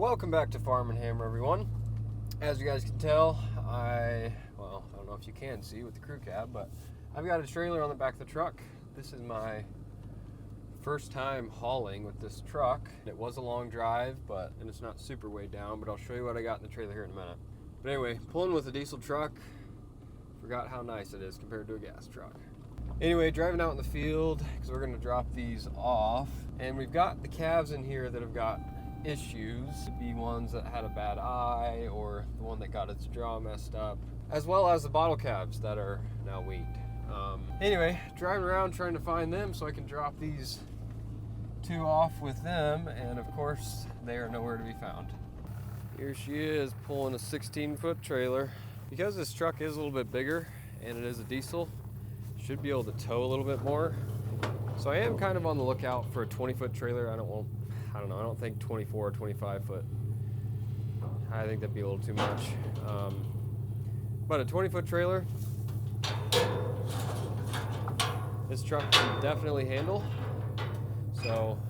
Welcome back to Farm and Hammer, everyone. As you guys can tell, I don't know if you can see with the crew cab, but I've got a trailer on the back of the truck. This is my first time hauling with this truck. It was a long drive, and it's not super weighed down, but I'll show you what I got in the trailer here in a minute. But anyway, pulling with a diesel truck, forgot how nice it is compared to a gas truck. Anyway, driving out in the field, because we're gonna drop these off, and we've got the calves in here that have got issues. Could be ones that had a bad eye, or the one that got its jaw messed up, as well as the bottle calves that are now weaned. Anyway, driving around trying to find them so I can drop these two off with them, and of course they are nowhere to be found. Here she is pulling a 16-foot trailer. Because this truck is a little bit bigger and it is a diesel, should be able to tow a little bit more. So I am kind of on the lookout for a 20-foot trailer. I don't think 24 or 25 foot. I think that'd be a little too much. But a 20-foot trailer, this truck can definitely handle. So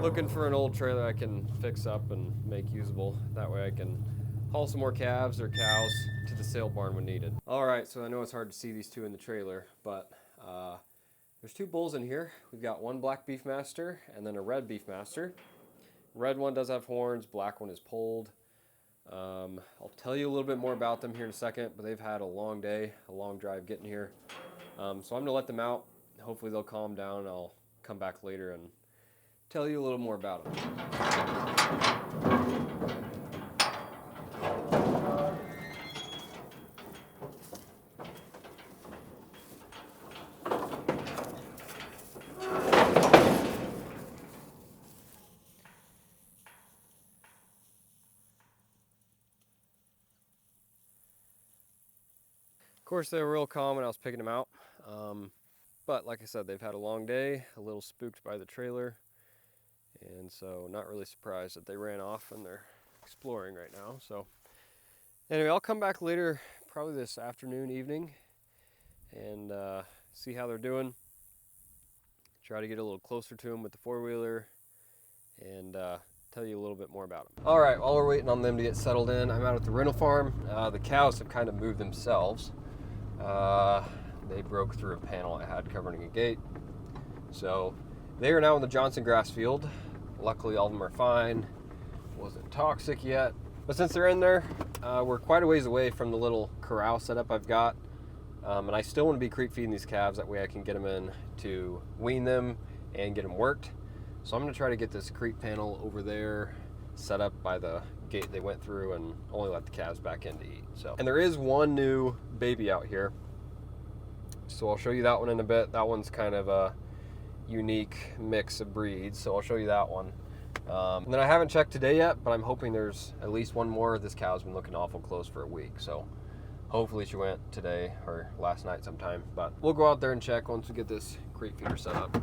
looking for an old trailer I can fix up and make usable. That way I can haul some more calves or cows to the sale barn when needed. All right, so I know it's hard to see these two in the trailer, but there's two bulls in here. We've got one black Beefmaster and then a red Beefmaster. Red one does have horns, black one is polled. I'll tell you a little bit more about them here in a second, but they've had a long day, a long drive getting here. So I'm gonna let them out. Hopefully they'll calm down and I'll come back later and tell you a little more about them. Of course, they were real calm when I was picking them out. But like I said, they've had a long day, a little spooked by the trailer. And so not really surprised that they ran off and they're exploring right now. So anyway, I'll come back later, probably this afternoon, evening, and see how they're doing. Try to get a little closer to them with the four-wheeler and tell you a little bit more about them. All right, while we're waiting on them to get settled in, I'm out at the rental farm. The cows have kind of moved themselves. They broke through a panel I had covering a gate. So they are now in the Johnson grass field. Luckily all of them are fine. Wasn't toxic yet. But since they're in there, we're quite a ways away from the little corral setup I've got. And I still want to be creek feeding these calves. That way I can get them in to wean them and get them worked. So I'm going to try to get this creek panel over there set up by the gate they went through and only let the calves back in to eat. And there is one new baby out here. So I'll show you that one in a bit. That one's kind of a unique mix of breeds. So I'll show you that one. And then I haven't checked today yet, but I'm hoping there's at least one more. This cow's been looking awful close for a week. So hopefully she went today or last night sometime. But we'll go out there and check once we get this creek feeder set up.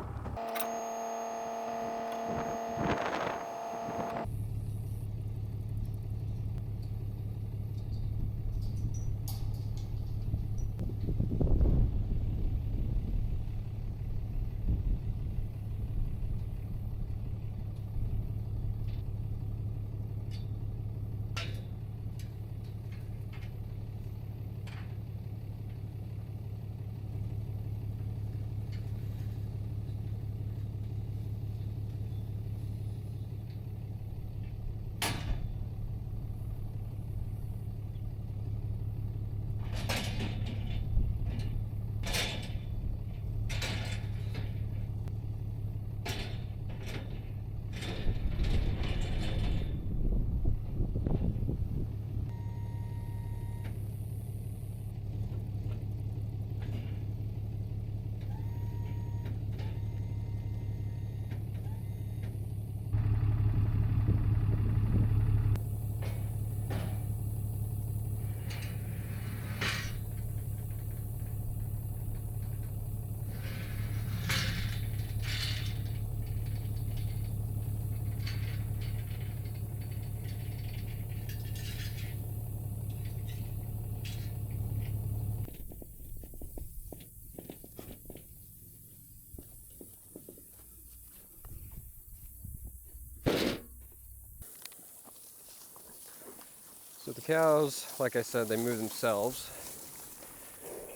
So the cows, like I said, they move themselves.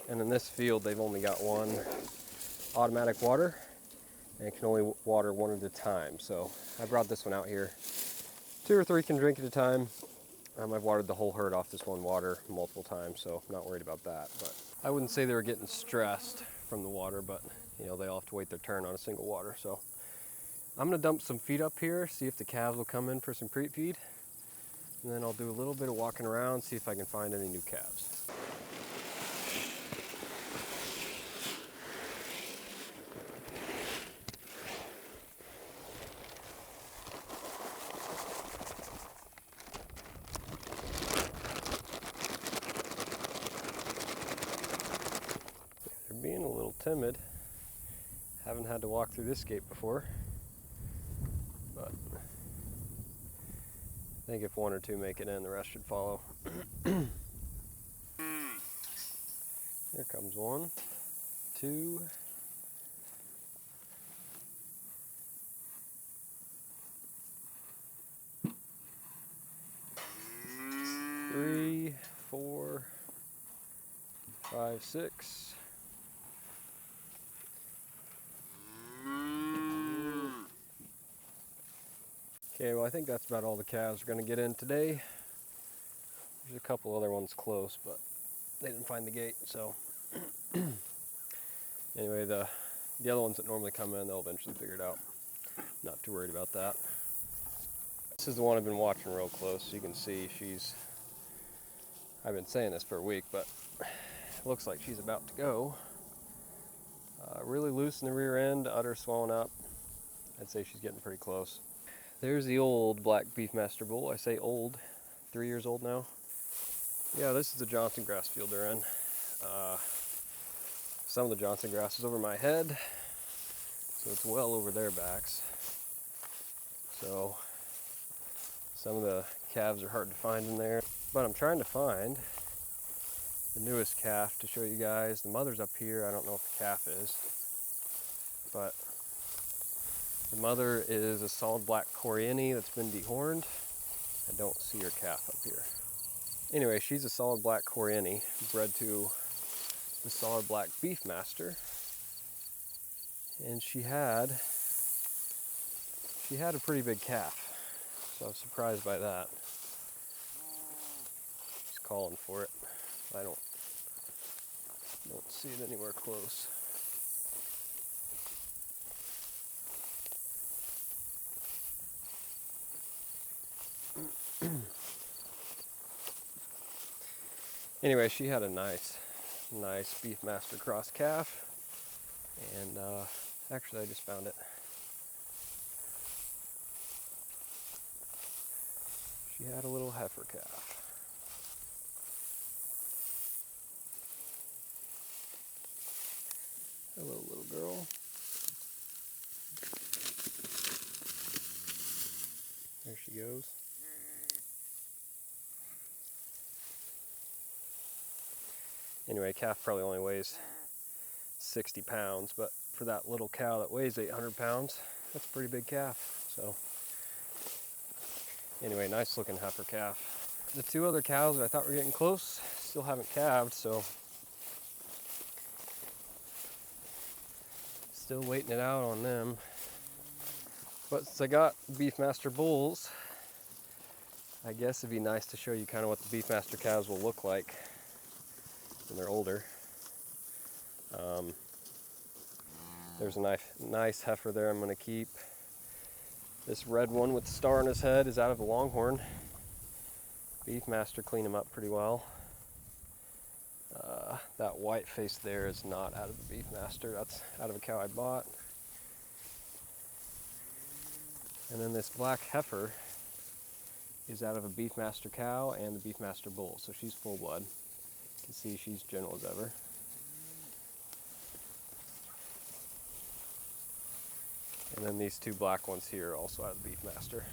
And in this field, they've only got one automatic water, and it can only water one at a time. So I brought this one out here. 2 or 3 can drink at a time. I've watered the whole herd off this one water multiple times, so I'm not worried about that. But I wouldn't say they were getting stressed from the water, but you know, they all have to wait their turn on a single water. So I'm gonna dump some feed up here, see if the calves will come in for some creep feed. And then I'll do a little bit of walking around, see if I can find any new calves. They're being a little timid. Haven't had to walk through this gate before, but I think if 1 or 2 make it in, the rest should follow. There comes 1, 2. 3, 4, 5, 6. Okay, well I think that's about all the calves we're going to get in today. There's a couple other ones close, but they didn't find the gate, so anyway, the other ones that normally come in, they'll eventually figure it out. Not too worried about that. This is the one I've been watching real close. So you can see I've been saying this for a week, but it looks like she's about to go. Really loose in the rear end, udder swollen up. I'd say she's getting pretty close. There's the old black Beefmaster bull. I say old, 3 years old now. Yeah, this is the Johnson grass field they're in. Some of the Johnson grass is over my head, so it's well over their backs. So some of the calves are hard to find in there, but I'm trying to find the newest calf to show you guys. The mother's up here. I don't know if the calf is, but the mother is a solid black Coriani that's been dehorned. I don't see her calf up here. Anyway, she's a solid black Coriani bred to the solid black Beefmaster, and she had a pretty big calf, so I was surprised by that. She's calling for it. I don't see it anywhere close. Anyway, she had a nice Beefmaster cross calf, and actually I just found it. She had a little heifer calf. Hello, little girl. There she goes. Anyway, calf probably only weighs 60 pounds, but for that little cow that weighs 800 pounds, that's a pretty big calf. So anyway, nice looking heifer calf. The 2 other cows that I thought were getting close still haven't calved, so still waiting it out on them. But since I got Beefmaster bulls, I guess it'd be nice to show you kind of what the Beefmaster calves will look like when they're older. There's a nice heifer there I'm going to keep. This red one with the star on his head is out of a Longhorn. Beefmaster cleaned him up pretty well. That white face there is not out of the Beefmaster. That's out of a cow I bought. And then this black heifer is out of a Beefmaster cow and the Beefmaster bull, so she's full blood. You can see she's gentle as ever. And then these 2 black ones here are also out of the Beefmaster.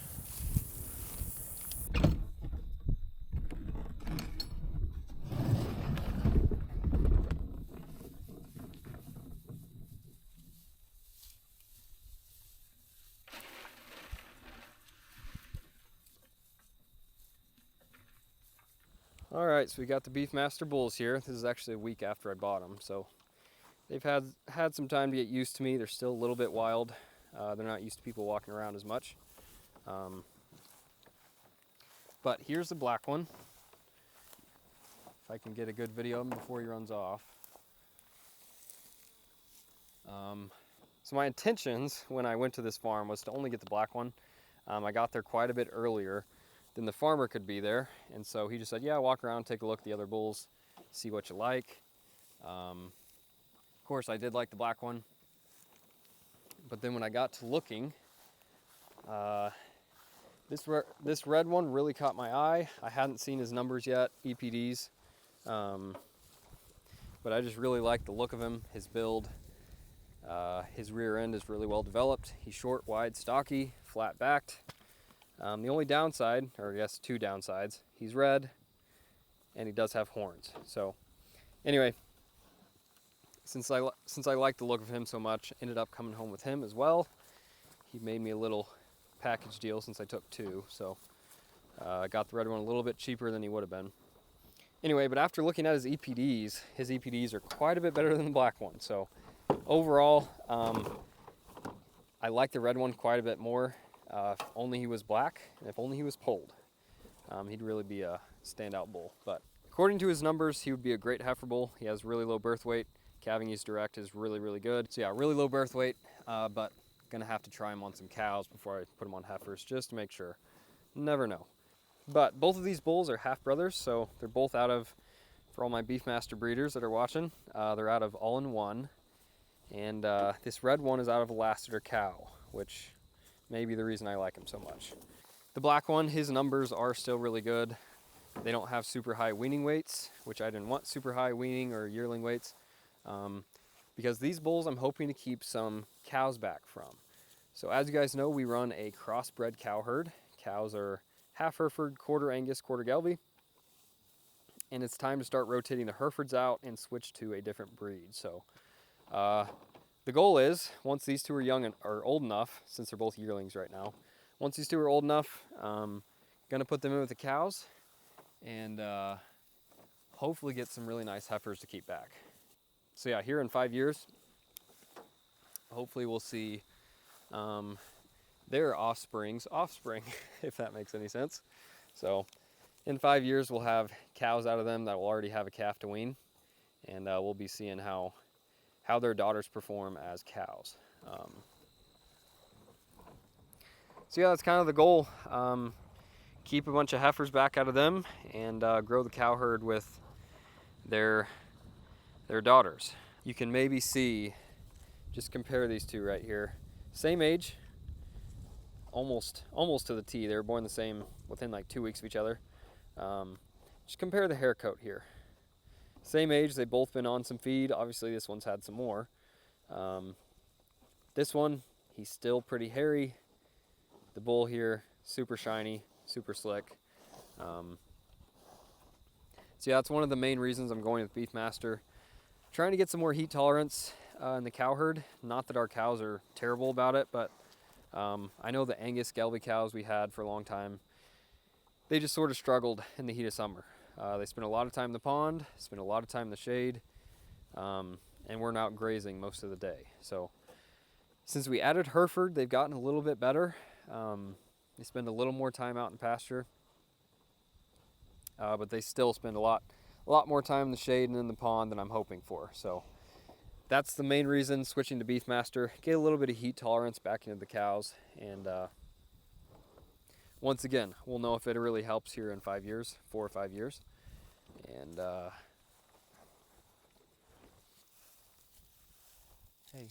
All right, so we got the Beefmaster bulls here. This is actually a week after I bought them, so they've had some time to get used to me. They're still a little bit wild. They're not used to people walking around as much. But here's the black one. If I can get a good video of him before he runs off. So my intentions when I went to this farm was to only get the black one. I got there quite a bit earlier than the farmer could be there, and so he just said, yeah, walk around, take a look at the other bulls, see what you like. Of course, I did like the black one, but then when I got to looking, this red one really caught my eye. I hadn't seen his numbers yet, EPDs, but I just really like the look of him, his build. His rear end is really well developed. He's short, wide, stocky, flat backed. The only downside, or I guess two downsides, he's red and he does have horns. So anyway, since I like the look of him so much, ended up coming home with him as well. He made me a little package deal since I took two, so I got the red one a little bit cheaper than he would have been. Anyway, but after looking at his EPDs are quite a bit better than the black one. So overall, I like the red one quite a bit more. If only he was black, and if only he was polled, he'd really be a standout bull. But according to his numbers, he would be a great heifer bull. He has really low birth weight. Calving he's direct is really, really good. So yeah, really low birth weight, but gonna have to try him on some cows before I put him on heifers just to make sure. Never know. But both of these bulls are half brothers, so they're both out of, for all my Beefmaster breeders that are watching, they're out of All-in-One. And this red one is out of a Lassiter cow, which may be the reason I like him so much. The black one, his numbers are still really good. They don't have super high weaning weights, which I didn't want super high weaning or yearling weights, because these bulls I'm hoping to keep some cows back from. So as you guys know, we run a crossbred cow herd. Cows are half Hereford, quarter Angus, quarter Gelbvieh. And it's time to start rotating the Herefords out and switch to a different breed. So the goal is, once these two are young and are old enough, since they're both yearlings right now, once these two are old enough, gonna put them in with the cows and hopefully get some really nice heifers to keep back. So yeah, here in 5 years, hopefully we'll see their offspring's offspring, if that makes any sense. So in 5 years, we'll have cows out of them that will already have a calf to wean, and we'll be seeing how their daughters perform as cows. So yeah, that's kind of the goal. Keep a bunch of heifers back out of them and grow the cow herd with their daughters. You can maybe see, just compare these two right here. Same age, almost to the T. They were born the same, within like 2 weeks of each other. Just compare the hair coat here. Same age, they've both been on some feed. Obviously this one's had some more. This one, he's still pretty hairy. The bull here, super shiny, super slick. So yeah, that's one of the main reasons I'm going with Beefmaster. Trying to get some more heat tolerance in the cow herd. Not that our cows are terrible about it, but I know the Angus Gelbvieh cows we had for a long time, they just sort of struggled in the heat of summer. They spent a lot of time in the pond, spent a lot of time in the shade, and weren't out grazing most of the day. So since we added Hereford, they've gotten a little bit better. They spend a little more time out in pasture, but they still spend a lot more time in the shade and in the pond than I'm hoping for. So that's the main reason switching to Beefmaster. Get a little bit of heat tolerance back into the cows, and once again, we'll know if it really helps here in 5 years, 4 or 5 years. And hey.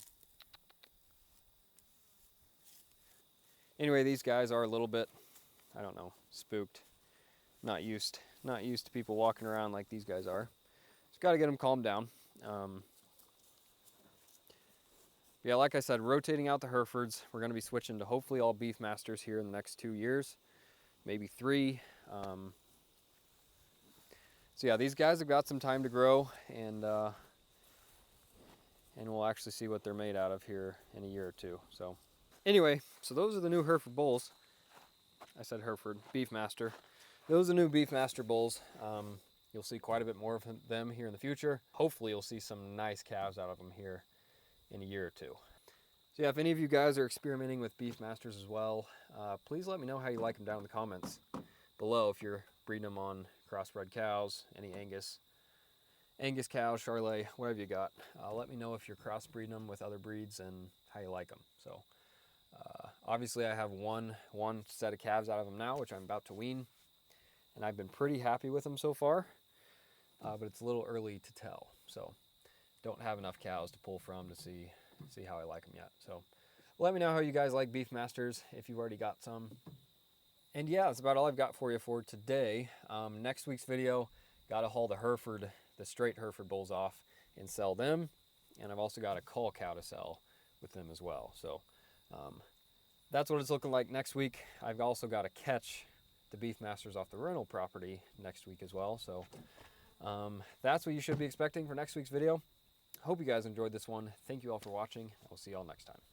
Anyway, these guys are a little bit, I don't know, spooked. Not used to people walking around like these guys are. Just got to get them calmed down. Yeah, like I said, rotating out the Herefords. We're going to be switching to hopefully all Beefmasters here in the next 2 years, maybe 3. So yeah, these guys have got some time to grow, and we'll actually see what they're made out of here in a year or 2. So anyway, so those are the new Hereford bulls. I said Hereford, Beefmaster. Those are the new Beefmaster bulls. you'll see quite a bit more of them here in the future. Hopefully you'll see some nice calves out of them here in a year or two. So yeah, if any of you guys are experimenting with Beefmasters as well, please let me know how you like them down in the comments below. If you're breeding them on crossbred cows, any Angus cows, Charolais, whatever you got. Let me know if you're crossbreeding them with other breeds and how you like them. So obviously I have one set of calves out of them now, which I'm about to wean, and I've been pretty happy with them so far, but it's a little early to tell. So don't have enough cows to pull from to see how I like them yet. So let me know how you guys like Beefmasters if you've already got some. And yeah, that's about all I've got for you for today. Next week's video, got to haul the straight Hereford bulls off and sell them. And I've also got a cull cow to sell with them as well. So that's what it's looking like next week. I've also got to catch the Beefmasters off the rental property next week as well. So that's what you should be expecting for next week's video. Hope you guys enjoyed this one. Thank you all for watching. I'll see you all next time.